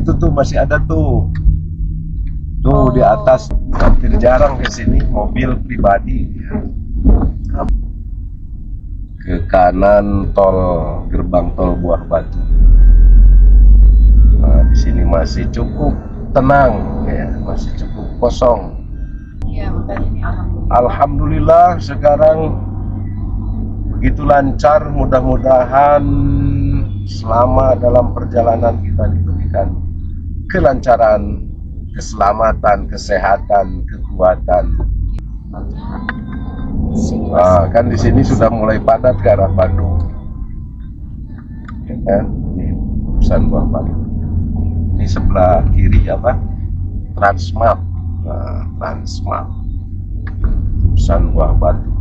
itu tuh masih ada tuh. Tuh di atas, hampir jarang ke sini mobil pribadi. Ke kanan gerbang tol Buah Batu. Nah, di sini masih cukup tenang, ya, masih cukup kosong. Iya, makanya ini Alhamdulillah sekarang begitu lancar. Mudah-mudahan selama dalam perjalanan kita diberikan kelancaran, keselamatan, kesehatan, kekuatan. Nah, kan di sini sudah mulai padat ke arah Bandung, ya kan? Ini perusahaan Buah Batu. Ini sebelah kiri apa? Transmart. Nah, Transmart. Perusahaan Buah Batu.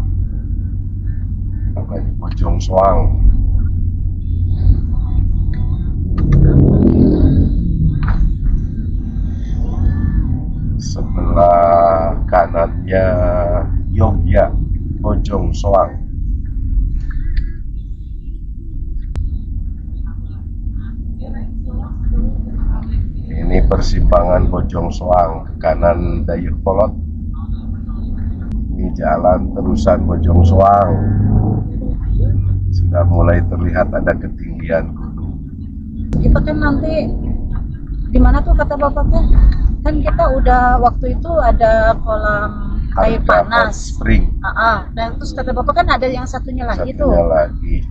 Namanya Bojong Soang. Sebelah kanannya Yogya, Bojong Soang. Ini persimpangan Bojong Soang, ke kanan Dayakolot. Ini jalan terusan Bojong Soang. Sudah mulai terlihat ada ketinggian gunung. kita kan nanti di mana tuh kata bapaknya? Kan kita udah waktu itu ada kolam air panas. Spring. Dan terus kata bapak kan ada yang satunya lagi tuh. Lagi.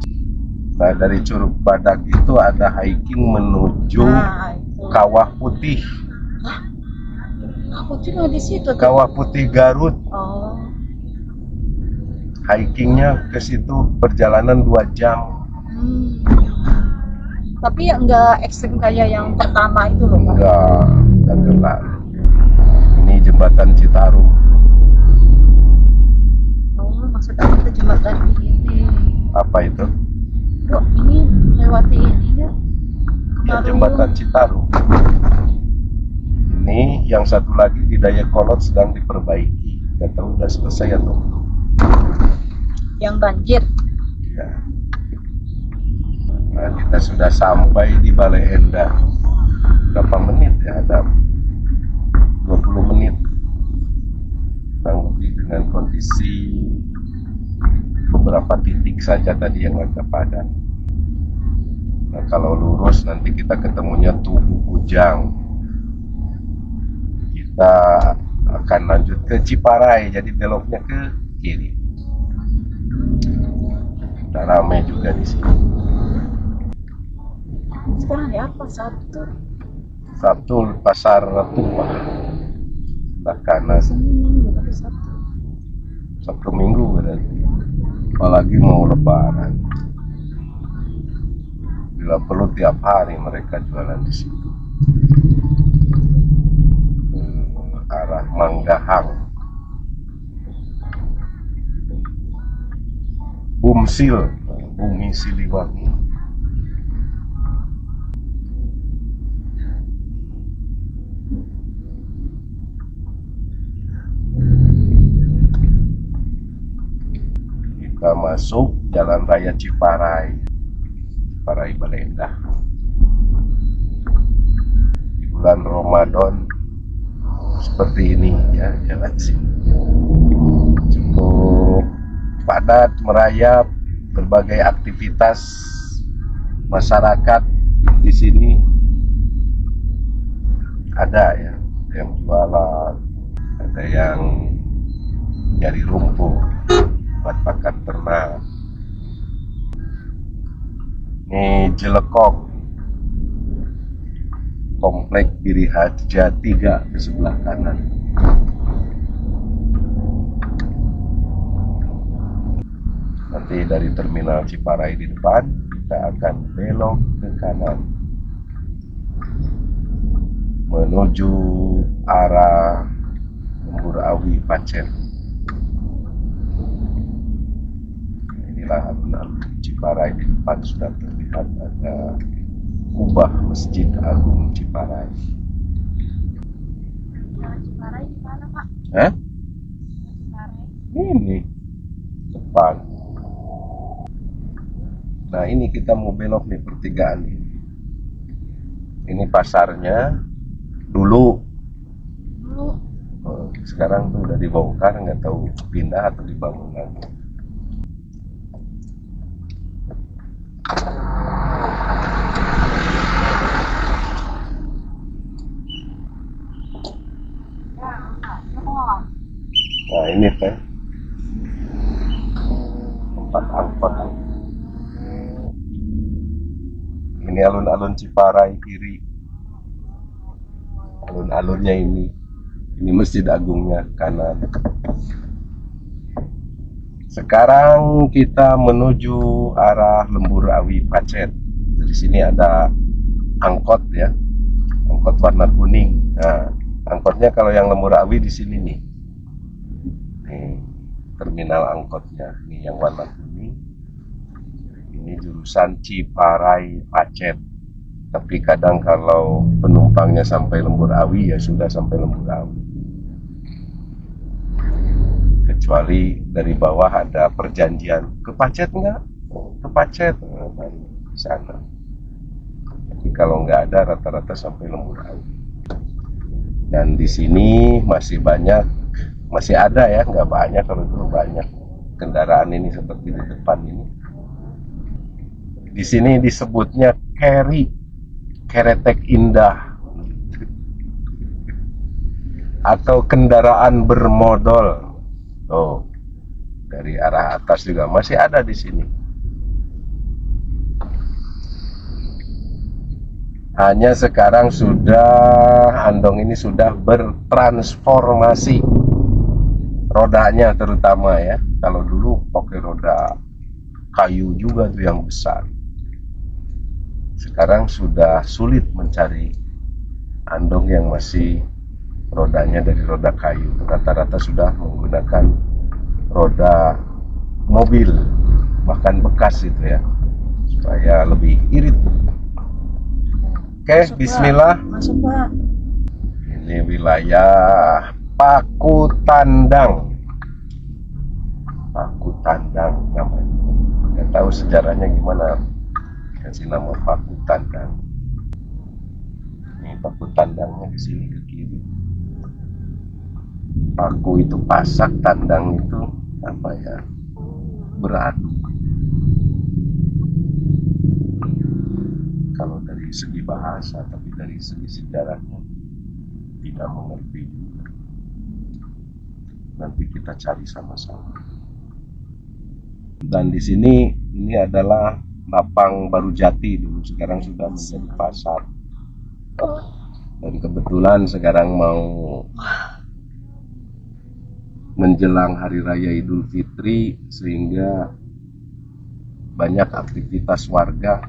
Nah, dari Curug Badak itu ada hiking menuju Kawah Putih. Aku cuma di situ. Kawah Putih Garut. Oh. Hikingnya ke situ perjalanan 2 jam. Tapi enggak ekstrim kayak yang pertama itu loh. Enggak gelap. Ini jembatan Citarum. Oh, maksudnya itu jembatan ini. Apa itu? Bro, ini melewati ini ya? Ya, jembatan Citarum. Ini yang satu lagi di Dayakolot sedang diperbaiki. Nggak tahu udah selesai atau belum. Yang banjir. Ya. Nah, kita sudah sampai di Balai Endah. Berapa menit ya? Ada 20 menit. Kurang lebih dengan kondisi beberapa titik saja tadi yang agak padat. Nah, kalau lurus nanti kita ketemunya Tugu Kujang. Kita akan lanjut ke Ciparai, jadi beloknya ke kiri. Kita ramai juga di sini. Sekarang ada apa? Sabtu Pasar Tua. Sebelah kanan. Sabtu Minggu berarti. Apalagi mau Lebaran. Bila perlu tiap hari mereka jualan di situ. Arah Manggahang. Bumsil, Bumi Siliwangi. Kita masuk Jalan Raya Ciparai, Ciparai Balai Endah. Di bulan Ramadan seperti ini ya, jalan sini cukup padat, merayap, berbagai aktivitas masyarakat di sini ada ya, yang jualan, ada yang nyari rumput buat pakan ternak. Ini Jelekong, Komplek Biriharja 3 di sebelah kanan. Nanti dari terminal Ciparai di depan kita akan belok ke kanan menuju arah Lembur-Awi Pacet. Inilah alun-alun Ciparai. Di depan sudah terlihat ada kubah Masjid Agung Ciparai. Ciparai di mana, Pak? Ciparai. Ini depan. Nah, ini kita mau belok nih pertigaan ini. Ini pasarnya dulu. Dulu Sekarang tuh udah dibongkar, nggak tahu pindah atau dibangun lagi. Nah ini teh tempat angkot. Ini alun-alun Ciparai kiri. Alun-alunnya ini Masjid Agungnya kanan. Sekarang kita menuju arah Lemburawi Pacet. Dari sini ada angkot ya, angkot warna kuning. Nah, angkotnya kalau yang Lemburawi di sini nih. Nih, terminal angkotnya. Ini yang warna kuning. Ini jurusan Ciparai Pacet. Tapi kadang kalau penumpangnya sampai Lemburawi ya sudah sampai Lemburawi. Kecuali dari bawah ada perjanjian, ke Pacet nggak? Ke Pacet, nah, di sana. Tapi kalau nggak ada rata-rata sampai Lemburawi. Dan di sini masih ada ya, nggak banyak, kalau dulu banyak kendaraan ini seperti di depan ini. Di sini disebutnya Keretek Indah atau kendaraan bermodal. Oh, dari arah atas juga masih ada di sini. Hanya sekarang Andong ini sudah bertransformasi. Rodanya terutama ya. Kalau dulu pakai roda kayu juga tuh yang besar. Sekarang sudah sulit mencari andong yang masih rodanya dari roda kayu. Rata-rata sudah menggunakan roda mobil, bahkan bekas itu ya, supaya lebih irit. Oke, bismillah. Masuk Pak. Ini wilayah Pakutandang. Pakutandang namanya. Nggak tahu sejarahnya gimana kasih nama Pakutandang. Ini Pakutandangnya di sini ke kiri. Paku itu pasak, tandang itu apa ya? Beradu. Kalau dari segi bahasa, tapi dari segi sejarahnya tidak mengerti. Nanti kita cari sama-sama. Dan di sini ini adalah lapang Baru Jati dulu, sekarang sudah menjadi pasar. Dan kebetulan sekarang mau menjelang Hari Raya Idul Fitri, sehingga banyak aktivitas warga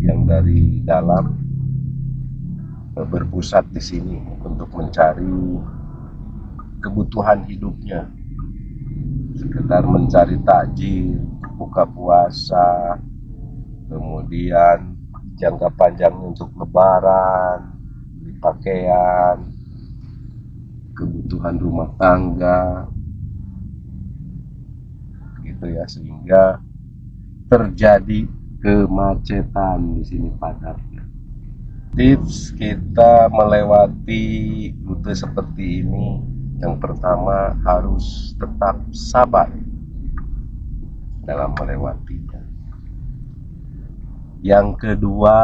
yang dari dalam berpusat di sini untuk mencari kebutuhan hidupnya, sekedar mencari takjil, buka puasa, kemudian jangka panjangnya untuk lebaran, beli pakaian, kebutuhan rumah tangga, gitu ya, sehingga terjadi kemacetan di sini padatnya. Tips kita melewati rute seperti ini, yang pertama harus tetap sabar dalam melewatinya. Yang kedua,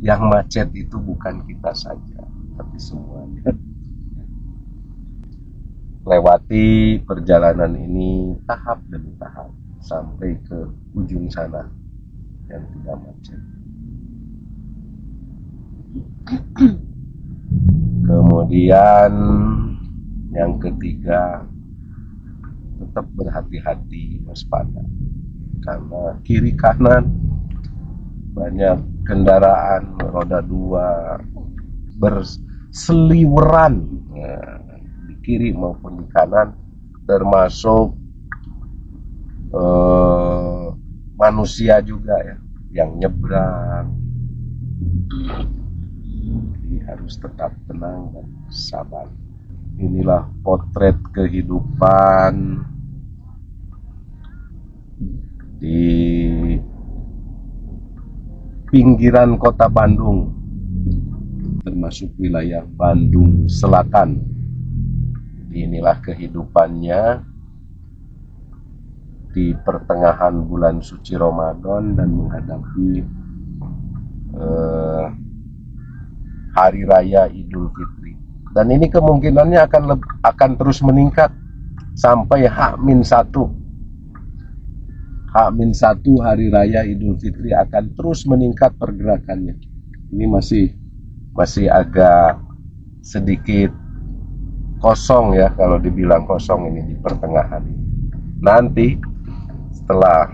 yang macet itu bukan kita saja, tapi semuanya. Lewati perjalanan ini tahap demi tahap sampai ke ujung sana yang tidak macet. Kemudian yang ketiga, tetap berhati-hati, waspada, karena kiri kanan banyak kendaraan roda dua berseliweran, di kiri maupun di kanan, termasuk manusia juga ya yang nyebrang. Jadi harus tetap tenang dan sabar. Inilah potret kehidupan di pinggiran kota Bandung, termasuk wilayah Bandung Selatan. Inilah kehidupannya di pertengahan bulan suci Ramadan dan menghadapi Hari Raya Idul Fitri. Dan ini kemungkinannya akan terus meningkat sampai H-1. H-1 Hari Raya Idul Fitri akan terus meningkat pergerakannya. Ini masih agak sedikit kosong ya, kalau dibilang kosong ini di pertengahan ini. Nanti setelah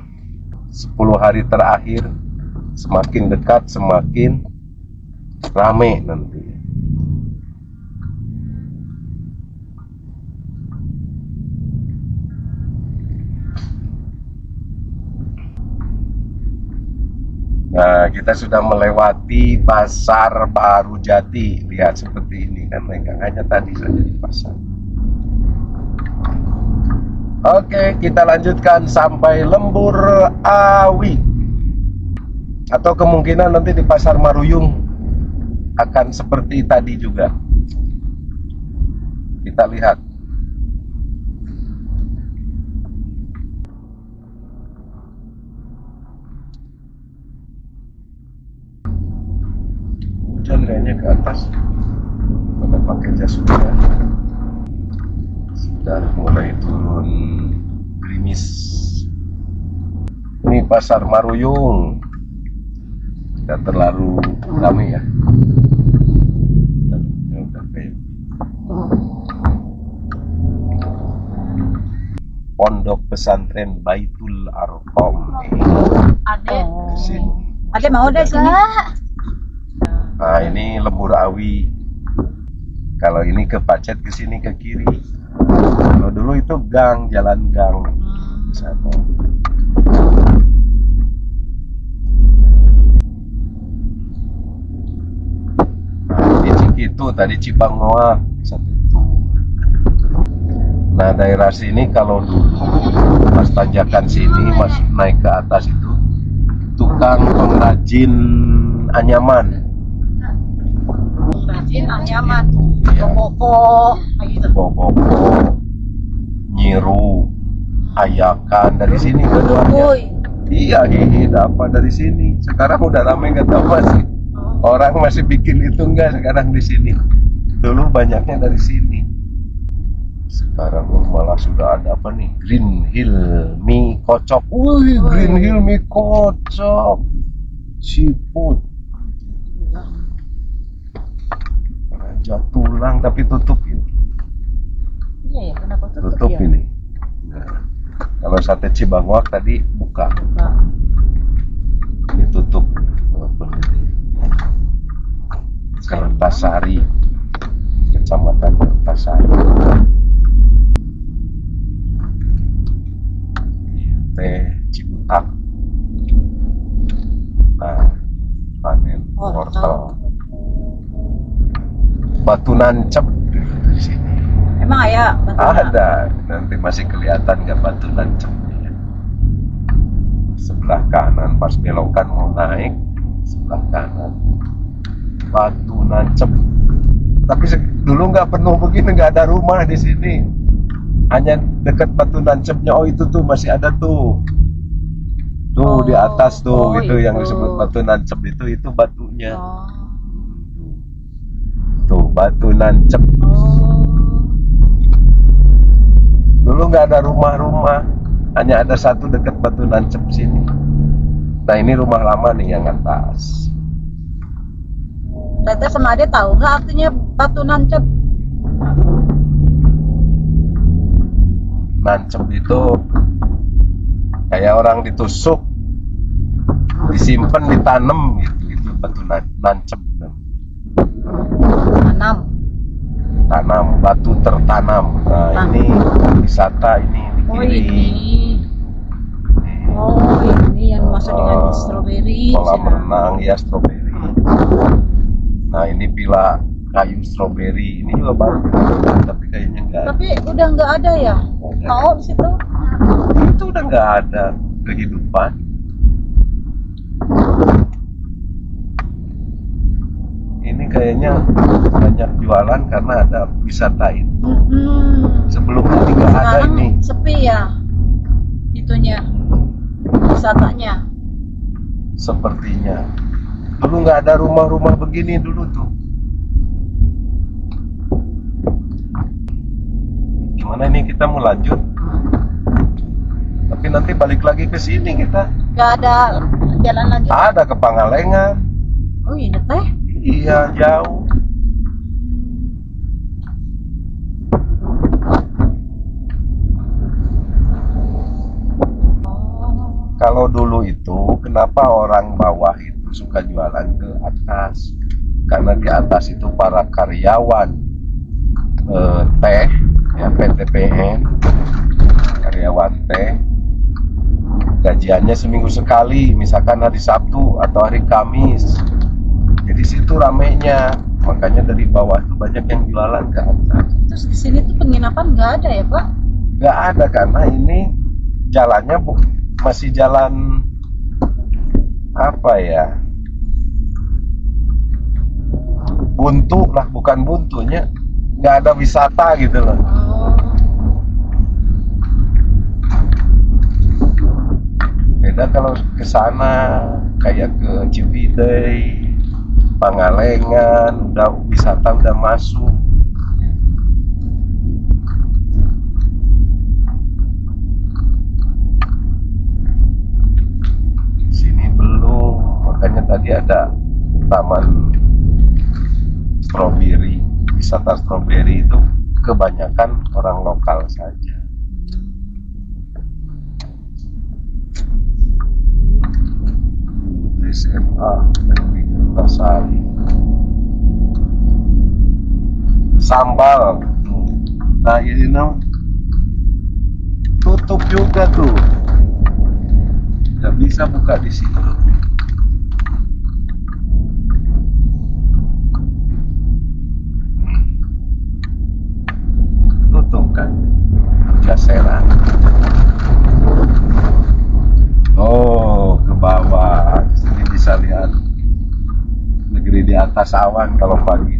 10 hari terakhir semakin dekat semakin rame nanti. Nah, kita sudah melewati Pasar Baru Jati. Lihat seperti ini kan, hanya tadi saja di pasar. Oke, kita lanjutkan sampai Lembur Awi. Atau kemungkinan nanti di Pasar Maruyung akan seperti tadi juga. Kita lihat. Hujan kayaknya ke atas. Pada pakai jas hujan. Sudah mulai turun gerimis. Ini Pasar Maruyung. Tidak terlalu ramai ya. Udah kayak Pondok Pesantren Baitul Arqam. Adek. Sini. Adek mau deh sini. Nah, ini Lembur Awi. Kalau ini ke Pacet, ke sini ke kiri. Kalau dulu itu gang, jalan gang di sana. Nah, di Cikitu tadi Cibangoa satu itu. Nah, daerah sini kalau dulu pas tanjakan sini masuk naik ke atas itu tukang pengrajin anyaman. Rajin, anyaman, Ya. boko, gitu. Boboko, Nyiru, Ayakan dari sini keduanya. Woi. Iya, Hihi dapat dari sini. Sekarang udah ramai nggak tahu masih. Orang masih bikin itu nggak sekarang di sini. Dulu banyaknya dari sini. Sekarang malah sudah ada apa nih? Green Hill mie kocok. Wih, Green Hill mie kocok. Siput. Raja tulang tapi tutup ini. Iya ya, kenapa Tutup ya? ini. Nah, kalau sate Cibangoak tadi buka. Nah, Ini tutup. Walaupun ini. Kertasari, Kecamatan Kertasari. Teh Cibutak. Nah, panen wortel. Batu Nancep di sini. emang ya? Ada, nanti masih kelihatan nggak Batu Nancepnya. Sebelah kanan pas belokan mau naik, sebelah kanan Batu Nancep. Tapi dulu nggak penuh begini, nggak ada rumah di sini. Hanya dekat Batu Nancepnya. Oh itu tuh masih ada tuh. Tuh di atas tuh, itu yang disebut Batu Nancep itu batunya. Tuh Batu Nancep. Dulu nggak ada rumah-rumah, hanya ada satu dekat Batu Nancep sini. Nah ini rumah lama nih yang atas. Teteh sama Ade tahu nggak artinya Batu Nancep? Nancep itu kayak orang ditusuk, disimpan, ditanam gitu. Itu Batu Nancep. Tanam, batu tertanam. Nah ini wisata ini di kiri. Ini yang masuk dengan stroberi. Kolam renang ya, stroberi. Nah ini pila kayu stroberi. Ini juga baru, tapi kayaknya enggak. Tapi udah nggak ada ya? Mau di situ? Itu udah nggak ada kehidupan. kayaknya banyak jualan karena ada wisata itu. Mm-mm. Sebelumnya tidak ada Sekarang ini. sepi ya itunya, wisatanya. Sepertinya dulu nggak ada rumah-rumah begini dulu tuh. Gimana nih, kita mau lanjut tapi nanti balik lagi ke sini kita. Nggak ada jalan lagi. Ada ke Pangalengan. Oh ini teh. Iya, jauh. Kalau dulu itu, kenapa orang bawah itu suka jualan ke atas? Karena di atas itu para karyawan teh, ya PTPN, karyawan teh, gajiannya seminggu sekali, misalkan hari Sabtu atau hari Kamis. Jadi situ ramenya, makanya dari bawah itu banyak yang jualan ke atas. Terus di sini tuh penginapan nggak ada ya Pak? Nggak ada karena ini jalannya masih jalan apa ya, buntu lah, bukan buntunya, nggak ada wisata gitu loh. Oh, Beda kalau ke sana kayak ke Ciwidey, Pangalengan, udah wisata udah masuk. Sini belum, makanya tadi ada taman stroberi, wisata stroberi itu kebanyakan orang lokal saja. SMA Negeri Kertasari, Sambal. Nah ini tutup juga tuh, nggak bisa buka di situ. Tutup kan, Jaseran. Oh, ke bawah. Di sini bisa lihat negeri di atas awan kalau pagi.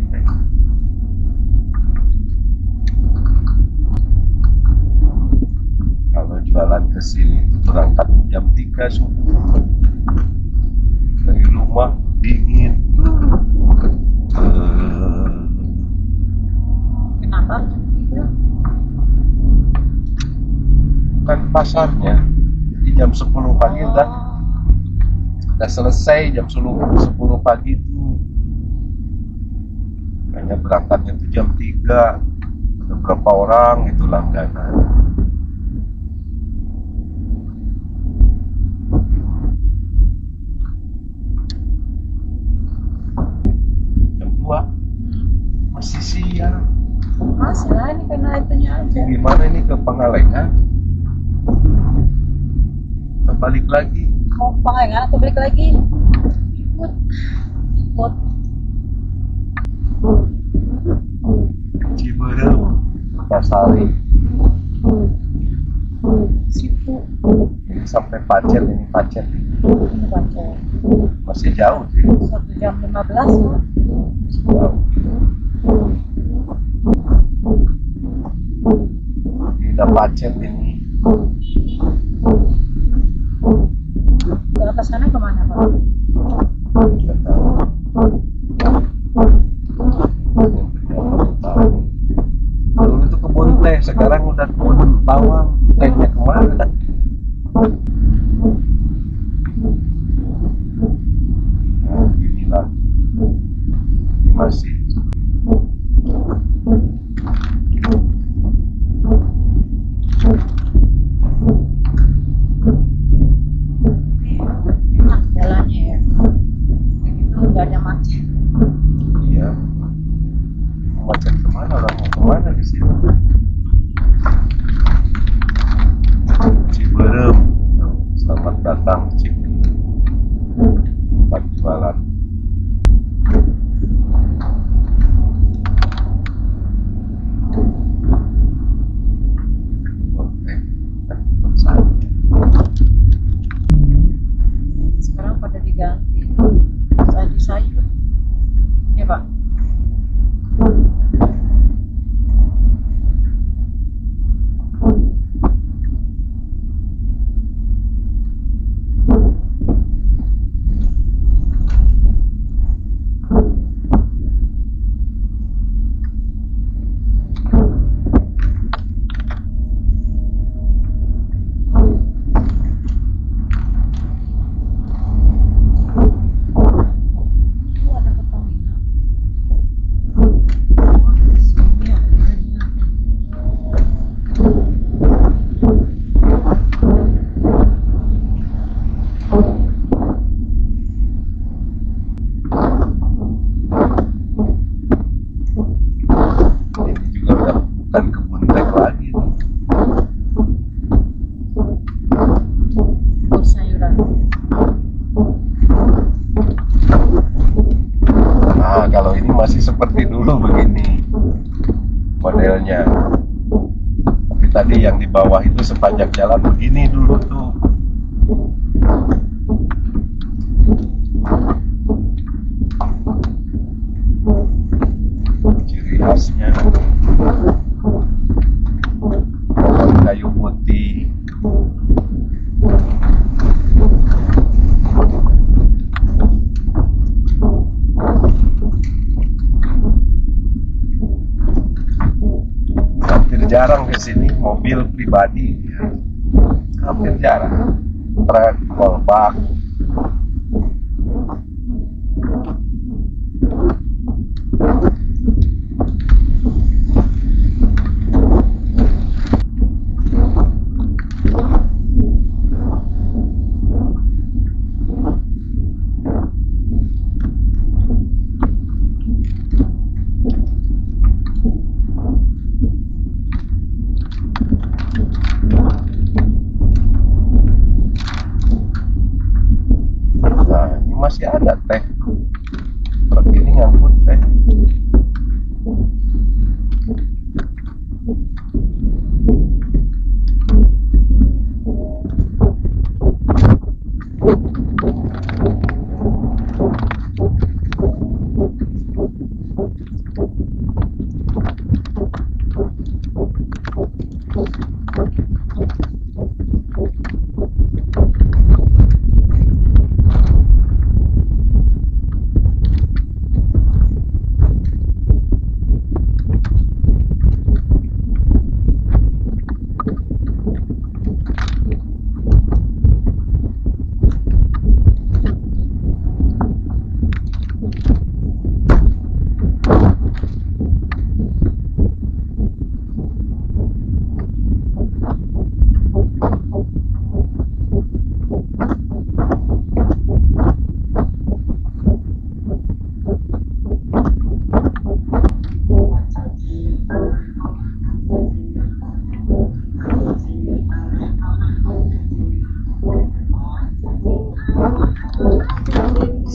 Kalau jualan ke sini itu berangkat jam 3 subuh. Dari rumah dingin. kenapa? Ya. Kan pasarnya di jam 10 pagi udah selesai jam 10 pagi itu. Kayaknya berangkatnya itu jam 3. Ada berapa orang itu langganan. Jam 2 masih siang. Masih lah ini karena itunya aja. Gimana ini ke Pangalengan? Kita balik lagi. Mau Pangalengan atau balik lagi? Ikut. Ciberem, Kertasari. Situ. Ini sampai Pacet, ini Pacet. Ini baca. Masih jauh sih. 1 jam 15 ya. Jauh. Ini udah Pacet ini. Ke atas sana kemana Pak? Nggak tahu. Dulu itu kebun teh, sekarang udah kebun bawang. Tehnya kemana? Nah, inilah. Ini masih Enak jalannya ya. Itu nggak ada macet. iya. Mau macet kemana? Orang mau kemana di sini? Ciberem. Selamat datang Ciberem. Tempat jualan. Oke. Sekarang pada diganti jadi sayur. Ya Pak. bukan kebun teh lagi. Kebun sayuran. Nah, kalau ini masih seperti dulu begini modelnya. Tapi tadi yang di bawah itu sepanjang jalan begini dulu tuh. Ciri khasnya pohon kayu putih. Hampir jarang ke sini mobil pribadi, ya. Hampir jarang. Truk, kolbak. Nah, ini masih ada teh. Truk ini ngangkut teh.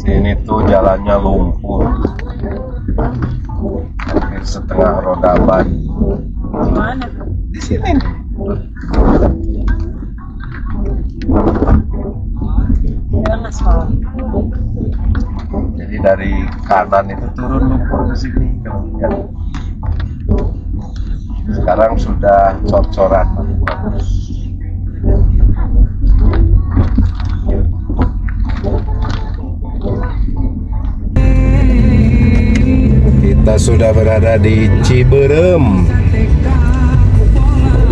Sini tuh jalannya lumpur, hampir setengah roda ban. Gimana? Di sini. Jalan aspal. Jadi dari kanan itu turun lumpur ke sini. Kalau lihat. Sekarang sudah cor-coran. Kita sudah berada di Ciberem.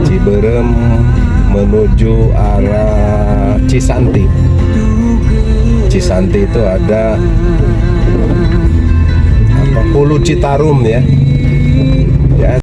Ciberem menuju arah Cisanti. Cisanti itu ada apa, Hulu Citarum ya.